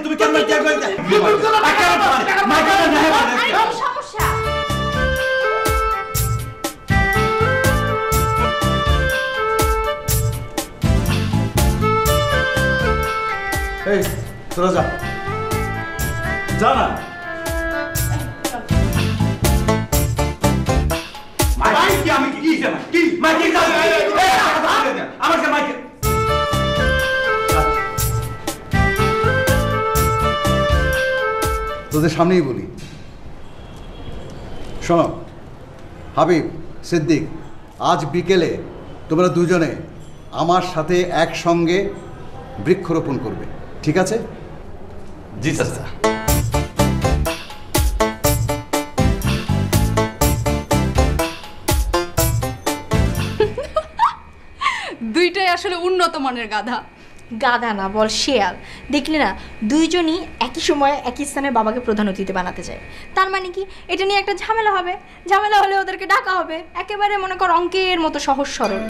তুমি কেন সমস্যা এই তোরা যা যা না তোদের সামনেই বলি, শোনো হাবিব, সিদ্দিক, আজ বিকেলে তোমরা দুজনে আমার সাথে একসঙ্গে বৃক্ষরোপণ করবে, ঠিক আছে? জি চাচা। দুইটাই আসলে উন্নত মানের গাধা। গাধা না, বল শেয়াল। দেখলি না, দুইজনই একই সময়ে একই স্থানে বাবাকে প্রধান অতিথি বানাতে চায়। তার মানে কি, এটা নিয়ে একটা ঝামেলা হবে। ঝামেলা হলে ওদেরকে ডাকা হবে। একেবারে মনে কর অঙ্কের মতো সহজ সরল।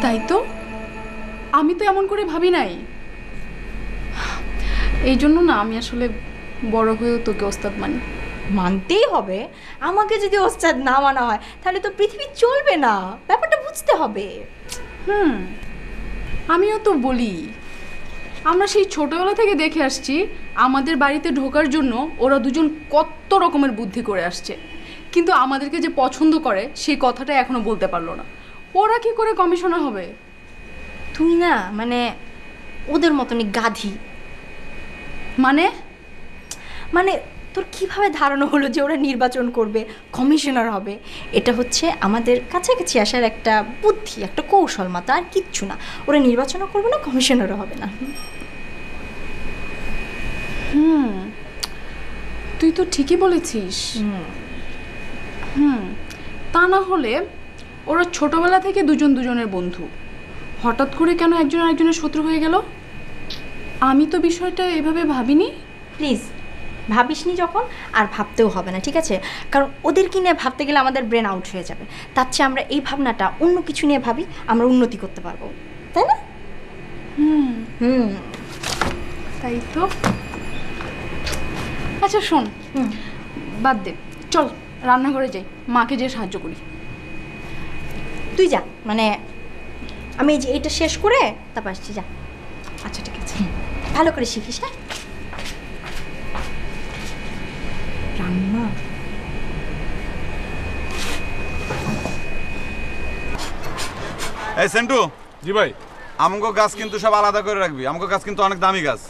তাই তো, আমি তো এমন করে ভাবি নাই। এই জন্য না আমি আসলে বড় হয়েও তোকে ওস্তাদ মানি। মানতেই হবে। আমাকে যদি ওস্তাদ না মানা হয় তাহলে তো পৃথিবী চলবে না। ব্যাপারটা বুঝতে হবে। আমিও তো বলি, আমরা সেই ছোটবেলা থেকে দেখে আসছি আমাদের বাড়িতে ঢোকার জন্য ওরা দুজন কত রকমের বুদ্ধি করে আসছে, কিন্তু আমাদেরকে যে পছন্দ করে সেই কথাটা এখনো বলতে পারলো না। ওরা কি করে কমিশনার হবে? তুই না মানে ওদের মতনই গাধি। মানে মানে তোর কিভাবে ধারণা হলো যে ওরা নির্বাচন করবে, কমিশনার হবে? এটা হচ্ছে আমাদের কাছাকাছি আসার একটা বুদ্ধি, একটা কৌশল মাত্র, আর কিচ্ছু না। ওরা নির্বাচনও করবে না, কমিশনারও হবে না। তুই তো ঠিকই বলেছিস। তা না হলে ওরা ছোটবেলা থেকে দুজন দুজনের বন্ধু, হঠাৎ করে কেন একজন আরেকজনের শত্রু হয়ে গেল? আমি তো বিষয়টা এভাবে ভাবিনি। প্লিজ ভাবিসনি যখন, আর ভাবতেও হবে না, ঠিক আছে? কারণ ওদেরকে নিয়ে ভাবতে গেলে আমাদের ব্রেন আউট হয়ে যাবে। তার চেয়ে আমরা এই ভাবনাটা অন্য কিছু নিয়ে ভাবি, আমরা উন্নতি করতে পারবো, তাই না? তাই তো। আচ্ছা শোন, বাদ দে, চল রান্নাঘরে যাই, মাকে যেয়ে সাহায্য করি। তুই যা, মানে আমি এই যে এটা শেষ করে তারপর আসছি, যা। আচ্ছা ঠিক আছে। ভালো করে শিখিস, হ্যাঁ? রান্না এই সেন্টু। জি ভাই। আমগো গাছ কিন্তু সব আলাদা করে রাখবি, আমগো গাছ কিন্তু অনেক দামি গাছ।